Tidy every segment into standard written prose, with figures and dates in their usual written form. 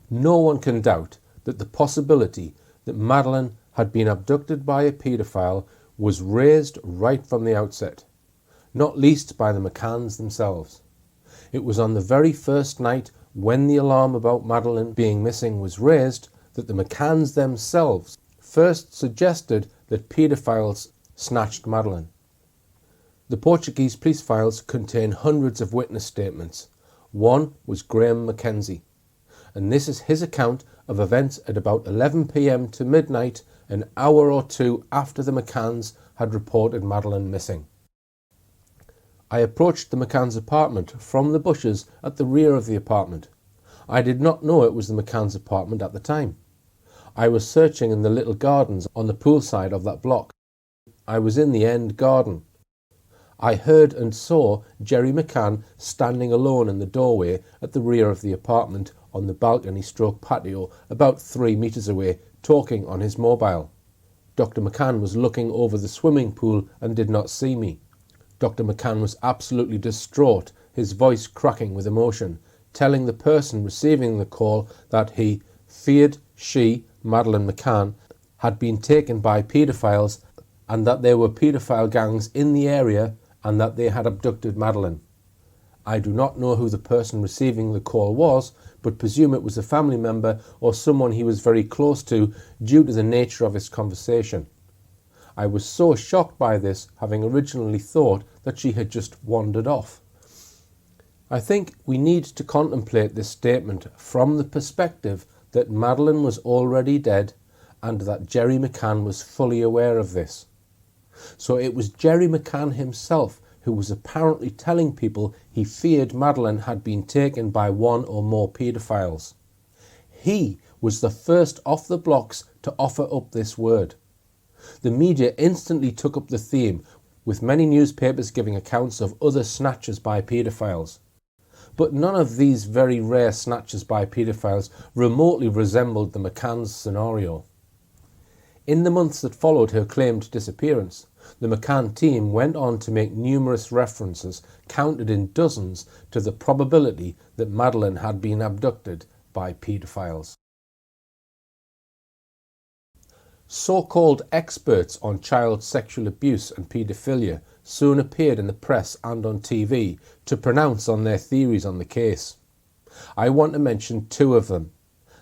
No one can doubt that the possibility that Madeleine had been abducted by a paedophile was raised right from the outset, not least by the McCanns themselves. It was on the very first night when the alarm about Madeleine being missing was raised that the McCanns themselves first suggested that paedophiles snatched Madeleine. The Portuguese police files contain hundreds of witness statements. One was Graham Mackenzie, and this is his account of events at about 11 p.m. to midnight, an hour or two after the McCanns had reported Madeleine missing. I approached the McCanns' apartment from the bushes at the rear of the apartment. I did not know it was the McCanns' apartment at the time. I was searching in the little gardens on the pool side of that block. I was in the end garden. I heard and saw Jerry McCann standing alone in the doorway at the rear of the apartment on the balcony/patio about 3 meters away, talking on his mobile. Dr. McCann was looking over the swimming pool and did not see me. Dr. McCann was absolutely distraught, his voice cracking with emotion, telling the person receiving the call that he feared she, Madeleine McCann, had been taken by paedophiles and that there were paedophile gangs in the area and that they had abducted Madeleine. I do not know who the person receiving the call was, but presume it was a family member or someone he was very close to due to the nature of his conversation. I was so shocked by this, having originally thought that she had just wandered off. I think we need to contemplate this statement from the perspective that Madeleine was already dead and that Jerry McCann was fully aware of this. So it was Jerry McCann himself who was apparently telling people he feared Madeleine had been taken by one or more paedophiles. He was the first off the blocks to offer up this word. The media instantly took up the theme, with many newspapers giving accounts of other snatches by paedophiles. But none of these very rare snatches by paedophiles remotely resembled the McCann's scenario. In the months that followed her claimed disappearance, the McCann team went on to make numerous references, counted in dozens, to the probability that Madeleine had been abducted by paedophiles. So-called experts on child sexual abuse and paedophilia soon appeared in the press and on TV to pronounce on their theories on the case. I want to mention two of them: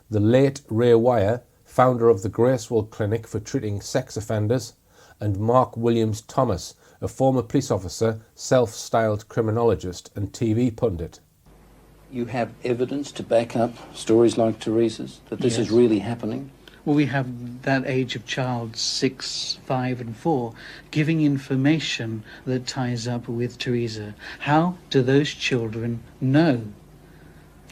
the late Ray Wire, founder of the Gracewell Clinic for treating sex offenders, and Mark Williams Thomas, a former police officer, self-styled criminologist and TV pundit. You have evidence to back up stories like Teresa's, that this is really happening? Well, we have that age of child, 6, 5 and 4, giving information that ties up with Teresa. How do those children know?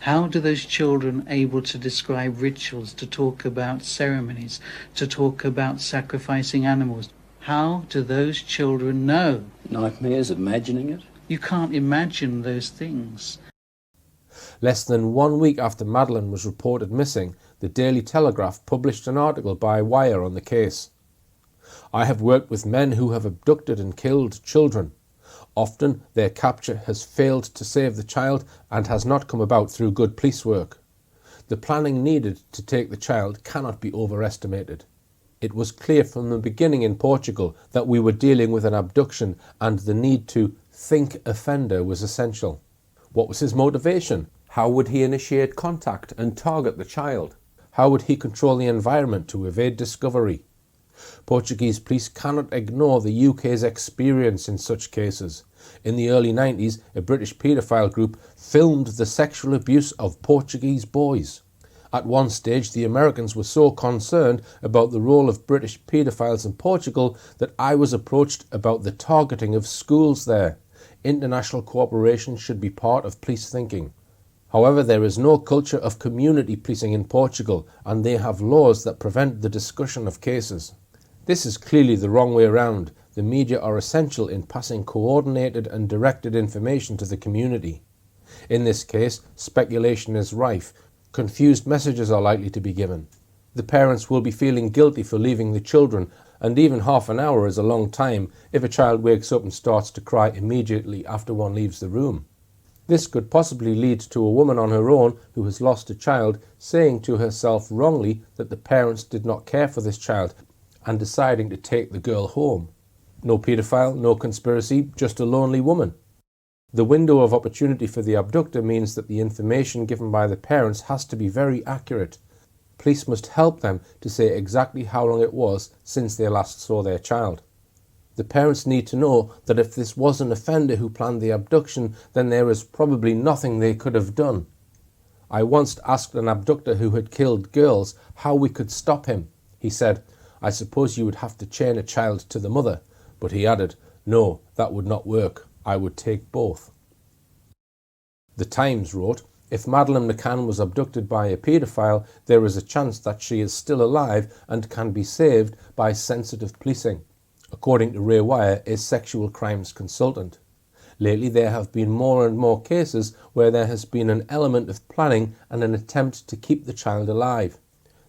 How do those children able to describe rituals, to talk about ceremonies, to talk about sacrificing animals? How do those children know? Nightmares, imagining it? You can't imagine those things. Less than 1 week after Madeleine was reported missing, the Daily Telegraph published an article by Wire on the case. I have worked with men who have abducted and killed children. Often their capture has failed to save the child and has not come about through good police work. The planning needed to take the child cannot be overestimated. It was clear from the beginning in Portugal that we were dealing with an abduction and the need to think offender was essential. What was his motivation? How would he initiate contact and target the child? How would he control the environment to evade discovery? Portuguese police cannot ignore the UK's experience in such cases. In the early 90s, a British paedophile group filmed the sexual abuse of Portuguese boys. At one stage, the Americans were so concerned about the role of British paedophiles in Portugal that I was approached about the targeting of schools there. International cooperation should be part of police thinking. However, there is no culture of community policing in Portugal, and they have laws that prevent the discussion of cases. This is clearly the wrong way around. The media are essential in passing coordinated and directed information to the community. In this case, speculation is rife. Confused messages are likely to be given. The parents will be feeling guilty for leaving the children, and even half an hour is a long time if a child wakes up and starts to cry immediately after one leaves the room. This could possibly lead to a woman on her own who has lost a child saying to herself wrongly that the parents did not care for this child and deciding to take the girl home. No paedophile, no conspiracy, just a lonely woman. The window of opportunity for the abductor means that the information given by the parents has to be very accurate. Police must help them to say exactly how long it was since they last saw their child. The parents need to know that if this was an offender who planned the abduction, then there is probably nothing they could have done. I once asked an abductor who had killed girls how we could stop him. He said, "I suppose you would have to chain a child to the mother," but he added, "No, that would not work. I would take both." The Times wrote, "If Madeleine McCann was abducted by a paedophile, there is a chance that she is still alive and can be saved by sensitive policing," according to Ray Wire, a sexual crimes consultant. Lately there have been more and more cases where there has been an element of planning and an attempt to keep the child alive.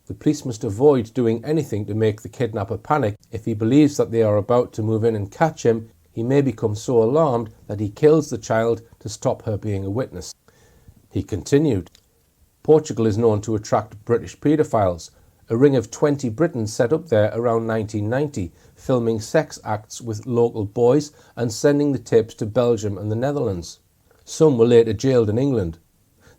The police must avoid doing anything to make the kidnapper panic. If he believes that they are about to move in and catch him, he may become so alarmed that he kills the child to stop her being a witness. He continued, "Portugal is known to attract British paedophiles. A ring of 20 Britons set up there around 1990, filming sex acts with local boys and sending the tapes to Belgium and the Netherlands. Some were later jailed in England.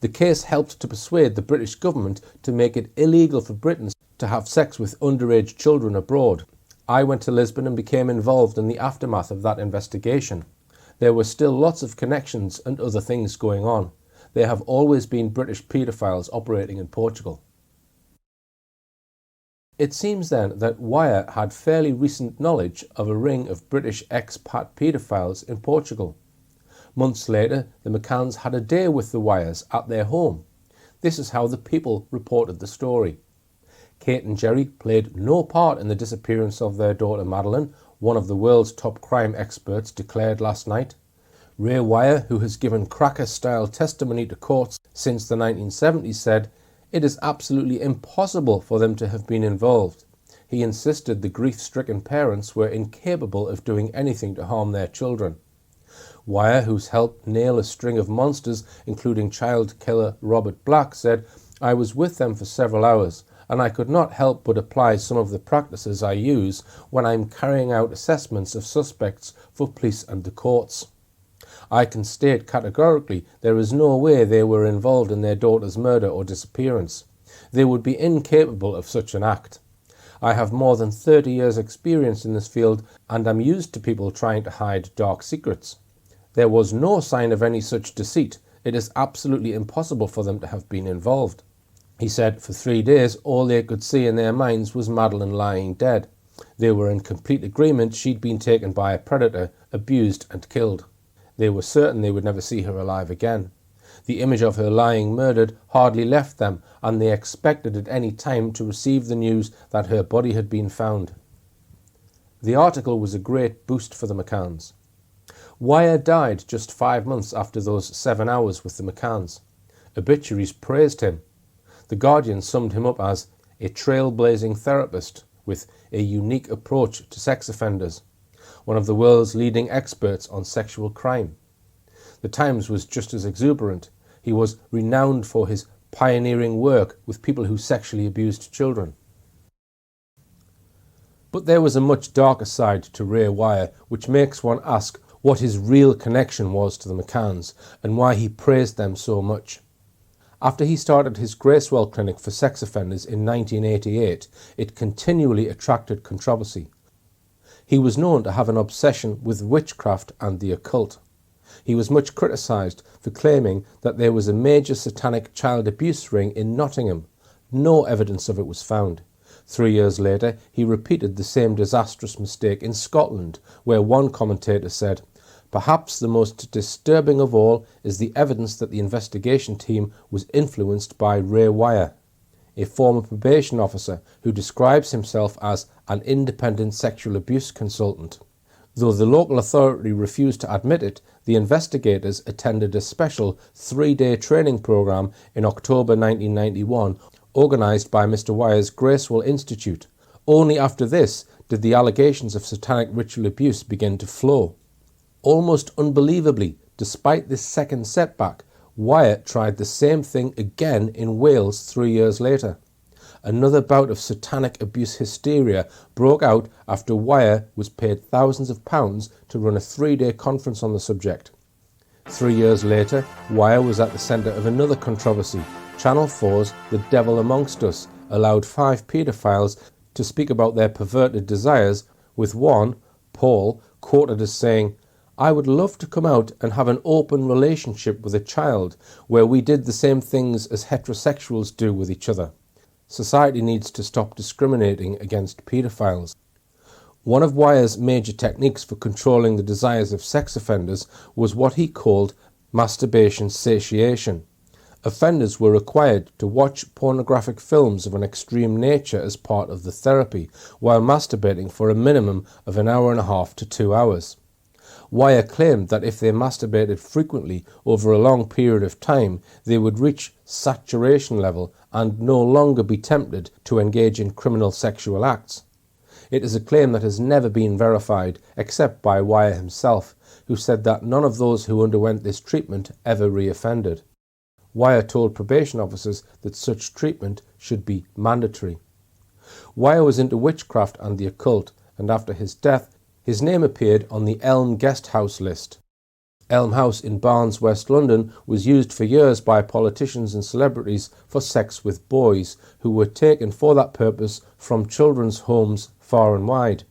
The case helped to persuade the British government to make it illegal for Britons to have sex with underage children abroad. I went to Lisbon and became involved in the aftermath of that investigation. There were still lots of connections and other things going on. There have always been British paedophiles operating in Portugal." It seems then that Wire had fairly recent knowledge of a ring of British expat paedophiles in Portugal. Months later, the McCanns had a day with the Wires at their home. This is how the People reported the story. Kate and Jerry played no part in the disappearance of their daughter Madeleine, one of the world's top crime experts declared last night. Ray Wire, who has given cracker-style testimony to courts since the 1970s, said, "It is absolutely impossible for them to have been involved." He insisted the grief-stricken parents were incapable of doing anything to harm their children. Wire, who's helped nail a string of monsters, including child killer Robert Black, said, "I was with them for several hours, and I could not help but apply some of the practices I use when I'm carrying out assessments of suspects for police and the courts. I can state categorically there is no way they were involved in their daughter's murder or disappearance. They would be incapable of such an act. I have more than 30 years' experience in this field and am used to people trying to hide dark secrets. There was no sign of any such deceit. It is absolutely impossible for them to have been involved." He said for 3 days all they could see in their minds was Madeleine lying dead. They were in complete agreement she'd been taken by a predator, abused and killed. They were certain they would never see her alive again. The image of her lying murdered hardly left them, and they expected at any time to receive the news that her body had been found. The article was a great boost for the McCanns. Wire died just 5 months after those 7 hours with the McCanns. Obituaries praised him. The Guardian summed him up as a trailblazing therapist with a unique approach to sex offenders, one of the world's leading experts on sexual crime. The Times was just as exuberant. He was renowned for his pioneering work with people who sexually abused children. But there was a much darker side to Ray Wire, which makes one ask what his real connection was to the McCanns and why he praised them so much. After he started his Gracewell Clinic for sex offenders in 1988, it continually attracted controversy. He was known to have an obsession with witchcraft and the occult. He was much criticised for claiming that there was a major satanic child abuse ring in Nottingham. No evidence of it was found. 3 years later, he repeated the same disastrous mistake in Scotland, where one commentator said, "Perhaps the most disturbing of all is the evidence that the investigation team was influenced by Ray Wire, a former probation officer who describes himself as an independent sexual abuse consultant." Though the local authority refused to admit it, the investigators attended a special 3-day training program in October 1991, organised by Mr. Wire's Gracewell Institute. Only after this did the allegations of satanic ritual abuse begin to flow. Almost unbelievably, Despite this second setback, Wyatt tried the same thing again in Wales 3 years later. Another bout of satanic abuse hysteria broke out after Wyatt was paid thousands of pounds to run a 3-day conference on the subject. 3 years later, Wyatt was at the centre of another controversy. Channel 4's The Devil Amongst Us allowed 5 paedophiles to speak about their perverted desires, with one, Paul, quoted as saying, "I would love to come out and have an open relationship with a child where we did the same things as heterosexuals do with each other. Society needs to stop discriminating against paedophiles." One of Wyatt's major techniques for controlling the desires of sex offenders was what he called masturbation satiation. Offenders were required to watch pornographic films of an extreme nature as part of the therapy, while masturbating for a minimum of an hour and a half to 2 hours. Wyatt claimed that if they masturbated frequently over a long period of time, they would reach saturation level and no longer be tempted to engage in criminal sexual acts. It is a claim that has never been verified, except by Wyatt himself, who said that none of those who underwent this treatment ever reoffended. Wyatt told probation officers that such treatment should be mandatory. Wyatt was into witchcraft and the occult, and after his death, his name appeared on the Elm Guest House list. Elm House in Barnes, West London, was used for years by politicians and celebrities for sex with boys, who were taken for that purpose from children's homes far and wide.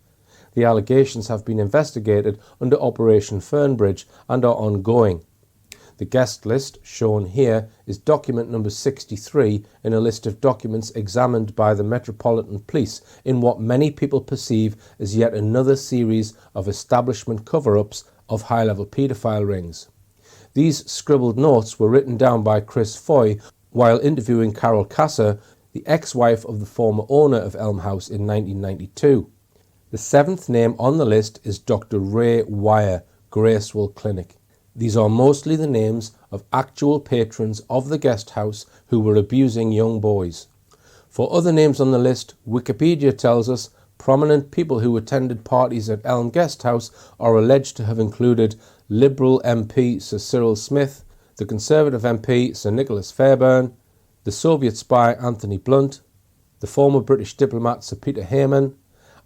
The allegations have been investigated under Operation Fernbridge and are ongoing. The guest list, shown here, is document number 63 in a list of documents examined by the Metropolitan Police in what many people perceive as yet another series of establishment cover-ups of high-level paedophile rings. These scribbled notes were written down by Chris Foy while interviewing Carol Kasser, the ex-wife of the former owner of Elm House, in 1992. The 7th name on the list is Dr. Ray Wyatt, Gracewell Clinic. These are mostly the names of actual patrons of the guest house who were abusing young boys. For other names on the list, Wikipedia tells us prominent people who attended parties at Elm Guest House are alleged to have included Liberal MP Sir Cyril Smith, the Conservative MP Sir Nicholas Fairbairn, the Soviet spy Anthony Blunt, the former British diplomat Sir Peter Hayman,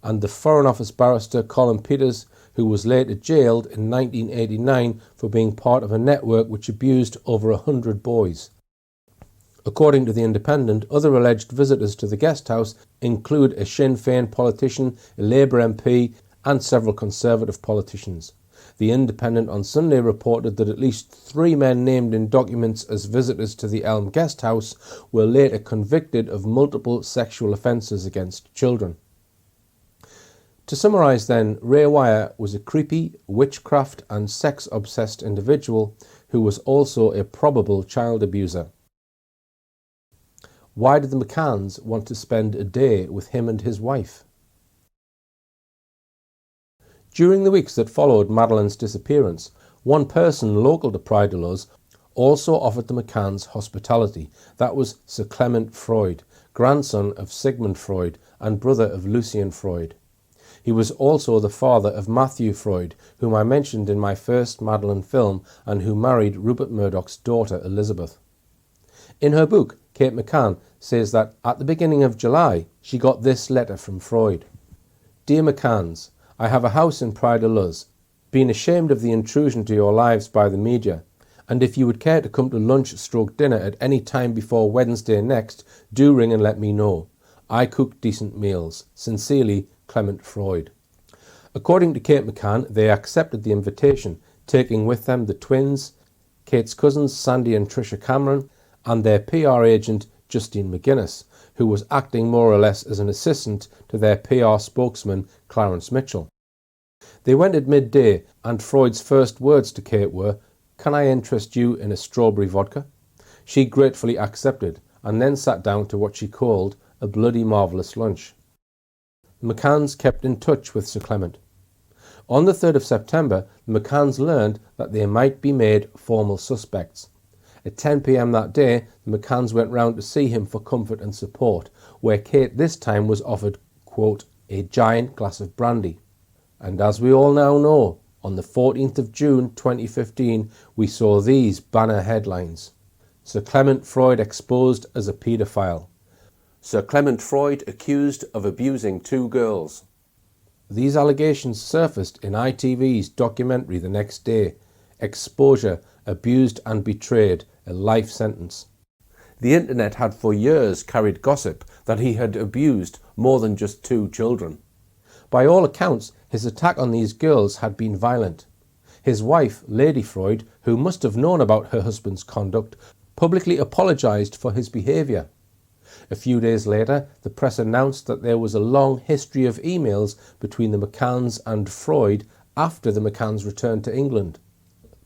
and the Foreign Office barrister Colin Peters, who was later jailed in 1989 for being part of a network which abused over 100 boys. According to The Independent, other alleged visitors to the guest house include a Sinn Féin politician, a Labour MP, and several Conservative politicians. The Independent on Sunday reported that at least 3 men named in documents as visitors to the Elm Guest House were later convicted of multiple sexual offences against children. To summarise then, Ray Wyatt was a creepy, witchcraft and sex-obsessed individual who was also a probable child abuser. Why did the McCanns want to spend a day with him and his wife? During the weeks that followed Madeleine's disappearance, one person local to Pride of Luz also offered the McCanns hospitality. That was Sir Clement Freud, grandson of Sigmund Freud and brother of Lucian Freud. He was also the father of Matthew Freud, whom I mentioned in my first Madeleine film and who married Rupert Murdoch's daughter Elizabeth. In her book, Kate McCann says that at the beginning of July, she got this letter from Freud. "Dear McCanns, I have a house in Pride of Luz. Been ashamed of the intrusion to your lives by the media, and if you would care to come to lunch/dinner at any time before Wednesday next, do ring and let me know. I cook decent meals. Sincerely, Clement Freud." According to Kate McCann, they accepted the invitation, taking with them the twins, Kate's cousins Sandy and Tricia Cameron, and their PR agent Justine McGuinness, who was acting more or less as an assistant to their PR spokesman Clarence Mitchell. They went at midday, and Freud's first words to Kate were, "Can I interest you in a strawberry vodka?" She gratefully accepted, and then sat down to what she called a bloody marvellous lunch. The McCanns kept in touch with Sir Clement. On the 3rd of September, the McCanns learned that they might be made formal suspects. At 10 p.m. that day, the McCanns went round to see him for comfort and support, where Kate this time was offered, quote, "a giant glass of brandy." And as we all now know, On the 14th of June 2015, we saw these banner headlines. Sir Clement Freud exposed as a paedophile. Sir Clement Freud accused of abusing 2 girls. These allegations surfaced in ITV's documentary the next day, Exposure, Abused and Betrayed, a Life Sentence. The internet had for years carried gossip that he had abused more than just 2 children. By all accounts, his attack on these girls had been violent. His wife, Lady Freud, who must have known about her husband's conduct, publicly apologised for his behaviour. A few days later, the press announced that there was a long history of emails between the McCanns and Freud after the McCanns returned to England.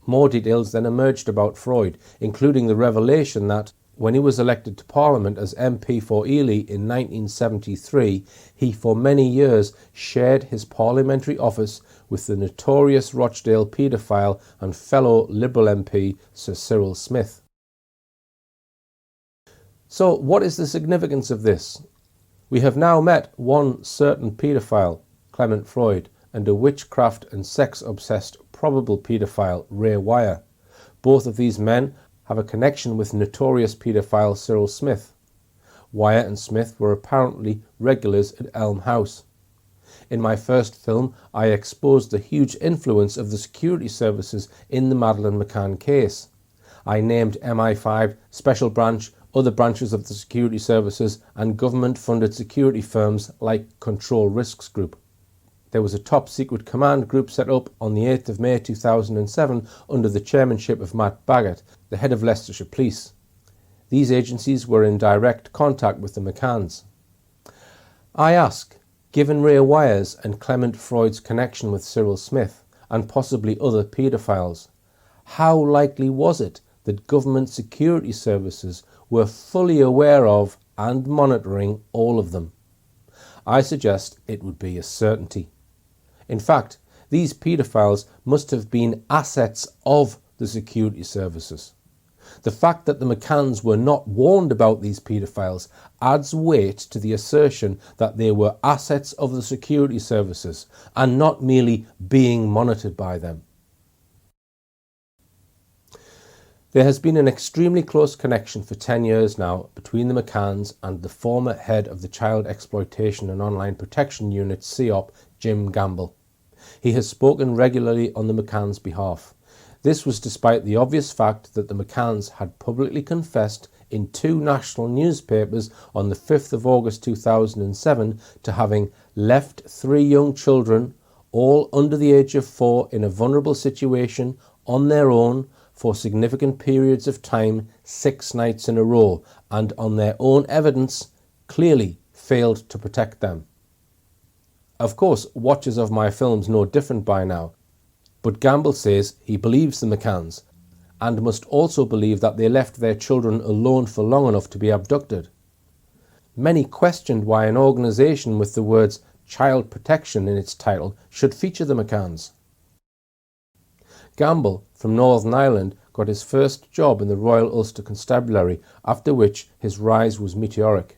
More details then emerged about Freud, including the revelation that, when he was elected to Parliament as MP for Ely in 1973, he for many years shared his parliamentary office with the notorious Rochdale paedophile and fellow Liberal MP Sir Cyril Smith. So what is the significance of this? We have now met one certain paedophile, Clement Freud, and a witchcraft and sex-obsessed probable paedophile, Ray Wire. Both of these men have a connection with notorious paedophile Cyril Smith. Wire and Smith were apparently regulars at Elm House. In my first film, I exposed the huge influence of the security services in the Madeleine McCann case. I named MI5, Special Branch, other branches of the security services and government-funded security firms like Control Risks Group. There was a top-secret command group set up on the 8th of May 2007 under the chairmanship of Matt Baggett, the head of Leicestershire Police. These agencies were in direct contact with the McCanns. I ask, given Ray Wire's and Clement Freud's connection with Cyril Smith and possibly other paedophiles, how likely was it that government security services were fully aware of and monitoring all of them? I suggest it would be a certainty. In fact, these paedophiles must have been assets of the security services. The fact that the McCanns were not warned about these paedophiles adds weight to the assertion that they were assets of the security services and not merely being monitored by them. There has been an extremely close connection for 10 years now between the McCanns and the former head of the Child Exploitation and Online Protection Unit, CEOP, Jim Gamble. He has spoken regularly on the McCanns' behalf. This was despite the obvious fact that the McCanns had publicly confessed in 2 national newspapers on the 5th of August 2007 to having left 3 young children, all under the age of 4, in a vulnerable situation on their own for significant periods of time, 6 nights in a row, and on their own evidence clearly failed to protect them. Of course, watchers of my films know different by now, but Gamble says he believes the McCanns and must also believe that they left their children alone for long enough to be abducted. Many questioned why an organisation with the words child protection in its title should feature the McCanns. Gamble, from Northern Ireland, got his first job in the Royal Ulster Constabulary, after which his rise was meteoric.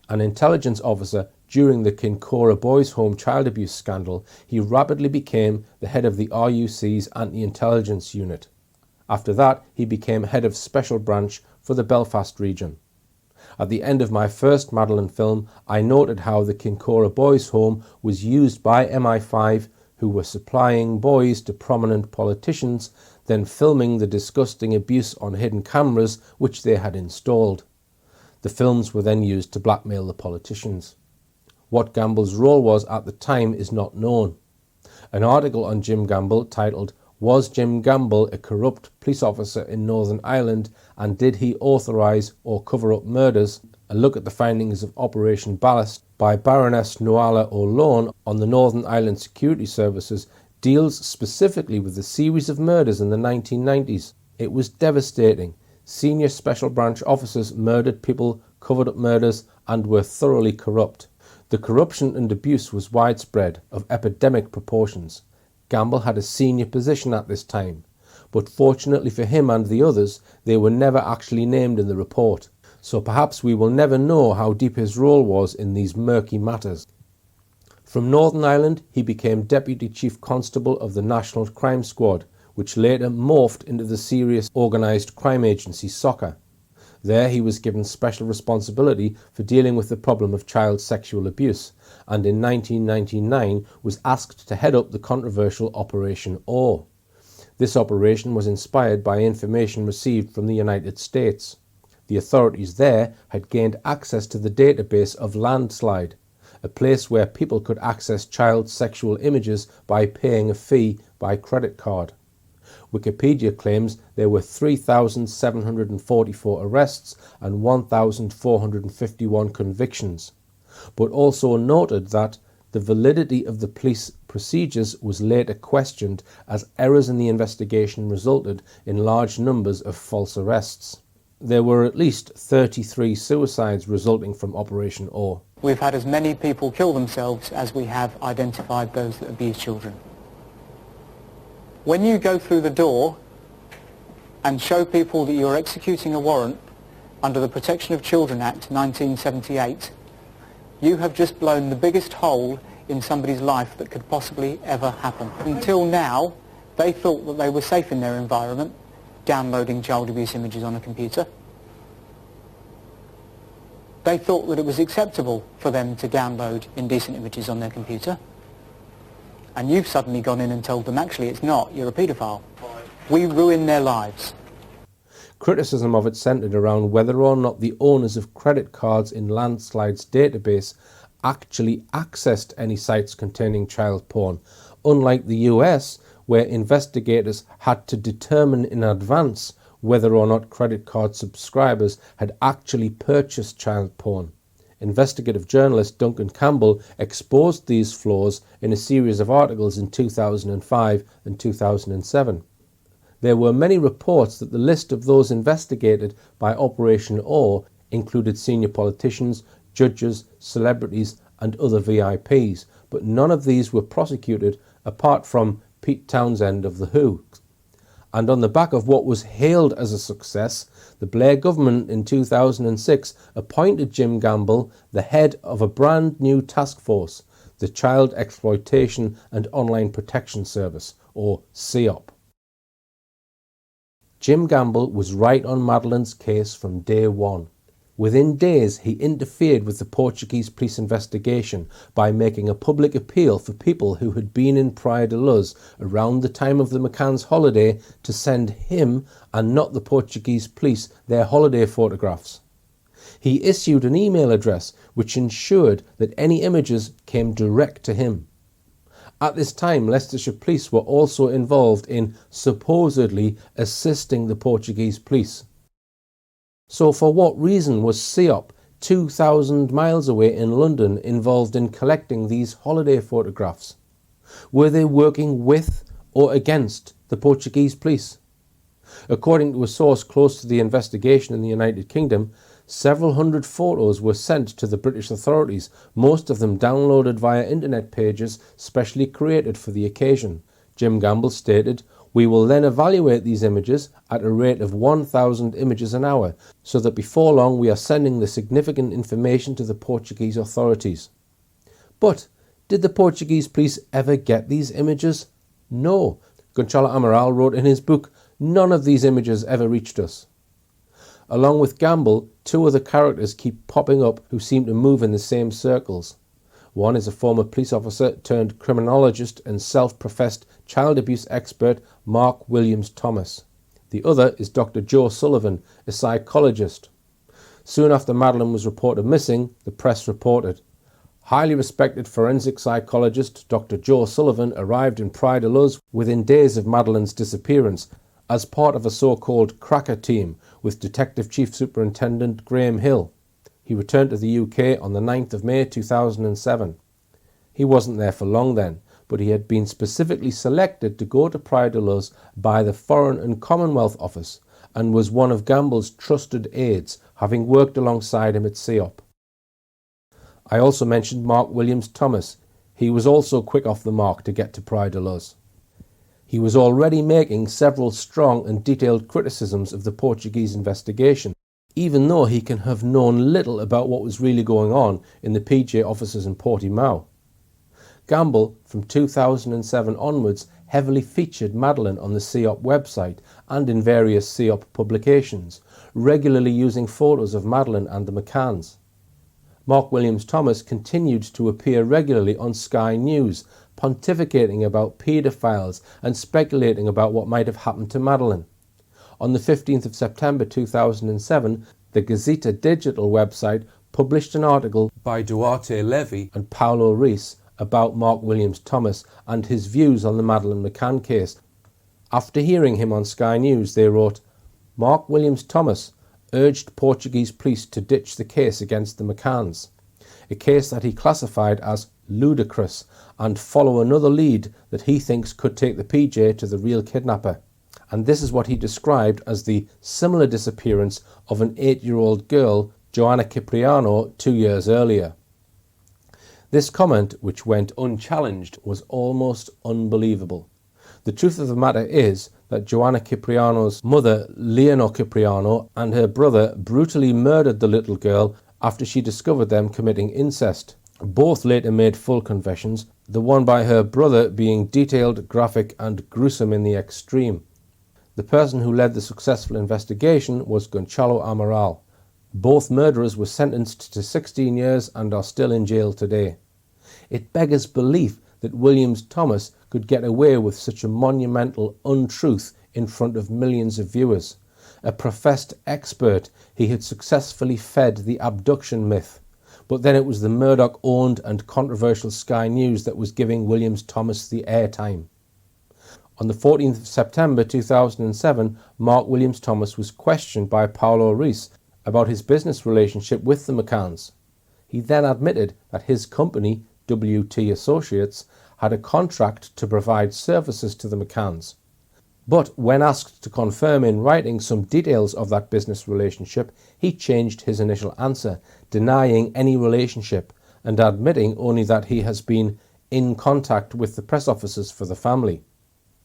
An intelligence officer during the Kincora Boys' Home child abuse scandal, he rapidly became the head of the RUC's anti-intelligence unit. After that, he became head of Special Branch for the Belfast region. At the end of my first Madeleine film, I noted how the Kincora Boys' Home was used by MI5, who were supplying boys to prominent politicians, then filming the disgusting abuse on hidden cameras which they had installed. The films were then used to blackmail the politicians. What Gamble's role was at the time is not known. An article on Jim Gamble titled, "Was Jim Gamble a corrupt police officer in Northern Ireland and did he authorise or cover up murders?" A look at the findings of Operation Ballast by Baroness Nuala O'Lone on the Northern Ireland Security Services deals specifically with the series of murders in the 1990s. It was devastating. Senior Special Branch officers murdered people, covered up murders, and were thoroughly corrupt. The corruption and abuse was widespread, of epidemic proportions. Gamble had a senior position at this time, but fortunately for him and the others, they were never actually named in the report. So perhaps we will never know how deep his role was in these murky matters. From Northern Ireland, he became Deputy Chief Constable of the National Crime Squad, which later morphed into the serious organised crime agency SOCA. There he was given special responsibility for dealing with the problem of child sexual abuse, and in 1999 was asked to head up the controversial Operation O. This operation was inspired by information received from the United States. The authorities there had gained access to the database of Landslide, a place where people could access child sexual images by paying a fee by credit card. Wikipedia claims there were 3,744 arrests and 1,451 convictions, but also noted that the validity of the police procedures was later questioned as errors in the investigation resulted in large numbers of false arrests. There were at least 33 suicides resulting from Operation O. We've had as many people kill themselves as we have identified those that abuse children. When you go through the door and show people that you're executing a warrant under the Protection of Children Act 1978, you have just blown the biggest hole in somebody's life that could possibly ever happen. Until now, they thought that they were safe in their environment, downloading child abuse images on a computer. They thought that it was acceptable for them to download indecent images on their computer. And you've suddenly gone in and told them, actually, it's not, you're a paedophile. We ruin their lives. Criticism of it centred around whether or not the owners of credit cards in Landslide's database actually accessed any sites containing child porn, unlike the US, where investigators had to determine in advance whether or not credit card subscribers had actually purchased child porn. Investigative journalist Duncan Campbell exposed these flaws in a series of articles in 2005 and 2007. There were many reports that the list of those investigated by Operation O included senior politicians, judges, celebrities and other VIPs, but none of these were prosecuted apart from Pete Townsend of The Who. And on the back of what was hailed as a success, the Blair government in 2006 appointed Jim Gamble the head of a brand new task force, the Child Exploitation and Online Protection Service, or CEOP. Jim Gamble was right on Madeleine's case from day one. Within days, he interfered with the Portuguese police investigation by making a public appeal for people who had been in Praia de Luz around the time of the McCann's holiday to send him, and not the Portuguese police, their holiday photographs. He issued an email address which ensured that any images came direct to him. At this time, Leicestershire police were also involved in supposedly assisting the Portuguese police. So for what reason was CEOP, 2,000 miles away in London, involved in collecting these holiday photographs? Were they working with or against the Portuguese police? According to a source close to the investigation in the United Kingdom, several hundred photos were sent to the British authorities, most of them downloaded via internet pages specially created for the occasion. Jim Gamble stated, "We will then evaluate these images at a rate of 1,000 images an hour, so that before long we are sending the significant information to the Portuguese authorities." But did the Portuguese police ever get these images? No. Gonçalo Amaral wrote in his book, "None of these images ever reached us." Along with Gamble, two other characters keep popping up who seem to move in the same circles. One is a former police officer turned criminologist and self-professed child abuse expert Mark Williams Thomas. The other is Dr. Joe Sullivan, a psychologist. Soon after Madeleine was reported missing, the press reported, "Highly respected forensic psychologist Dr. Joe Sullivan arrived in Praia de Luz within days of Madeleine's disappearance as part of a so-called cracker team with Detective Chief Superintendent Graham Hill. He returned to the UK on the 9th of May 2007. He wasn't there for long then, but he had been specifically selected to go to Praia de Luz by the Foreign and Commonwealth Office and was one of Gamble's trusted aides, having worked alongside him at CEOP. I also mentioned Mark Williams Thomas. He was also quick off the mark to get to Praia de Luz. He was already making several strong and detailed criticisms of the Portuguese investigation, even though he can have known little about what was really going on in the PJ offices in Portimao. Gamble, from 2007 onwards, heavily featured Madeleine on the CEOP website and in various CEOP publications, regularly using photos of Madeleine and the McCanns. Mark Williams-Thomas continued to appear regularly on Sky News, pontificating about paedophiles and speculating about what might have happened to Madeleine. On the 15th of September 2007, the Gazeta Digital website published an article by Duarte Levy and Paulo Reis about Mark Williams-Thomas and his views on the Madeleine McCann case. After hearing him on Sky News, they wrote, "Mark Williams-Thomas urged Portuguese police to ditch the case against the McCanns, a case that he classified as ludicrous, and follow another lead that he thinks could take the PJ to the real kidnapper." And this is what he described as the similar disappearance of an 8-year-old girl, Joanna Cipriano, 2 years earlier. This comment, which went unchallenged, was almost unbelievable. The truth of the matter is that Joanna Cipriano's mother, Leonor Cipriano, and her brother brutally murdered the little girl after she discovered them committing incest. Both later made full confessions, the one by her brother being detailed, graphic, and gruesome in the extreme. The person who led the successful investigation was Gonçalo Amaral. Both murderers were sentenced to 16 years and are still in jail today. It beggars belief that Williams-Thomas could get away with such a monumental untruth in front of millions of viewers. A professed expert, he had successfully fed the abduction myth. But then it was the Murdoch-owned and controversial Sky News that was giving Williams-Thomas the airtime. On the 14th of September 2007, Mark Williams-Thomas was questioned by Paulo Reis about his business relationship with the McCanns. He then admitted that his company, WT Associates, had a contract to provide services to the McCanns. But when asked to confirm in writing some details of that business relationship, he changed his initial answer, denying any relationship and admitting only that he has been in contact with the press officers for the family.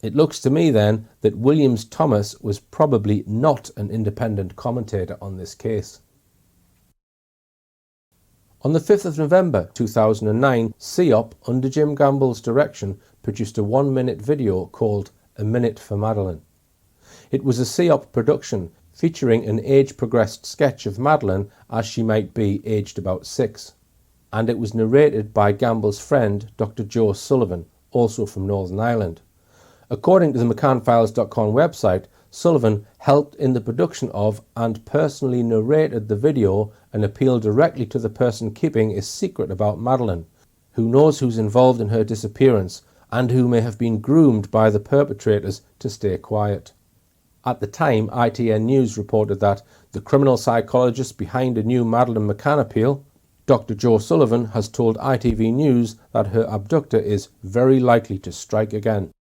It looks to me then that Williams-Thomas was probably not an independent commentator on this case. On the 5th of November 2009, CEOP, under Jim Gamble's direction, produced a 1-minute video called "A Minute for Madeleine." It was a CEOP production featuring an age-progressed sketch of Madeleine as she might be aged about 6. And it was narrated by Gamble's friend, Dr. Joe Sullivan, also from Northern Ireland. According to the McCannfiles.com website, Sullivan helped in the production of and personally narrated the video and appealed directly to the person keeping a secret about Madeleine, who knows who's involved in her disappearance and who may have been groomed by the perpetrators to stay quiet. At the time, ITN News reported that the criminal psychologist behind a new Madeleine McCann appeal, Dr. Joe Sullivan, has told ITV News that her abductor is very likely to strike again.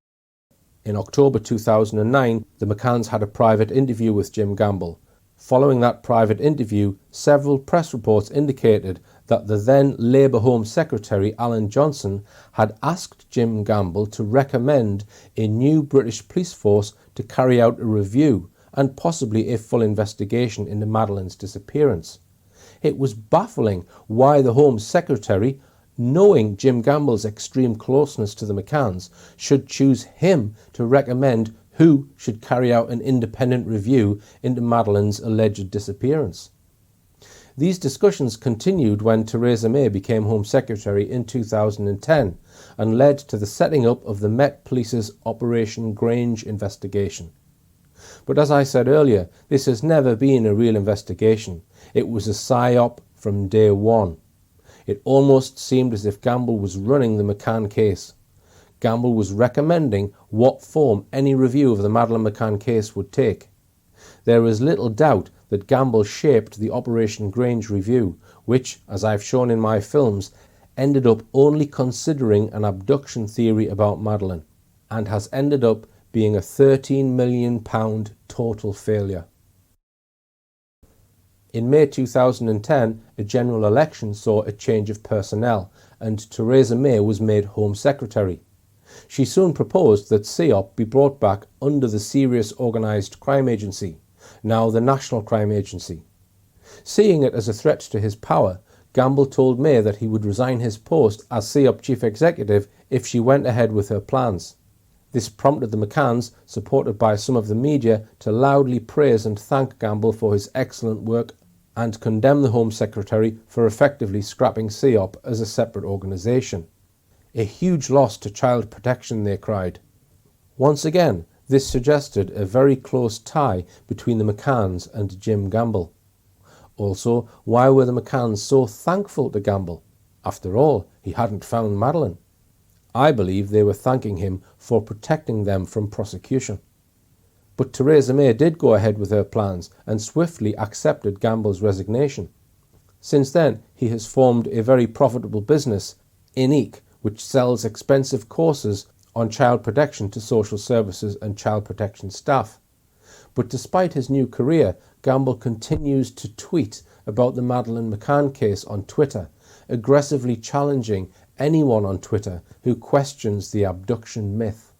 In October 2009, the McCanns had a private interview with Jim Gamble. Following that private interview, several press reports indicated that the then Labour Home Secretary Alan Johnson had asked Jim Gamble to recommend a new British police force to carry out a review and possibly a full investigation into Madeleine's disappearance. It was baffling why the Home Secretary, knowing Jim Gamble's extreme closeness to the McCanns, should choose him to recommend who should carry out an independent review into Madeleine's alleged disappearance. These discussions continued when Theresa May became Home Secretary in 2010 and led to the setting up of the Met Police's Operation Grange investigation. But as I said earlier, this has never been a real investigation. It was a psyop from day one. It almost seemed as if Gamble was running the McCann case. Gamble was recommending what form any review of the Madeleine McCann case would take. There is little doubt that Gamble shaped the Operation Grange review, which, as I've shown in my films, ended up only considering an abduction theory about Madeleine, and has ended up being a £13 million total failure. In May 2010, a general election saw a change of personnel, and Theresa May was made Home Secretary. She soon proposed that CEOP be brought back under the Serious Organised Crime Agency, now the National Crime Agency. Seeing it as a threat to his power, Gamble told May that he would resign his post as CEOP chief executive if she went ahead with her plans. This prompted the McCanns, supported by some of the media, to loudly praise and thank Gamble for his excellent work and condemn the Home Secretary for effectively scrapping CEOP as a separate organisation. A huge loss to child protection, they cried. Once again, this suggested a very close tie between the McCanns and Jim Gamble. Also, why were the McCanns so thankful to Gamble? After all, he hadn't found Madeleine. I believe they were thanking him for protecting them from prosecution. But Theresa May did go ahead with her plans and swiftly accepted Gamble's resignation. Since then, he has formed a very profitable business, Inique, which sells expensive courses on child protection to social services and child protection staff. But despite his new career, Gamble continues to tweet about the Madeleine McCann case on Twitter, aggressively challenging anyone on Twitter who questions the abduction myth.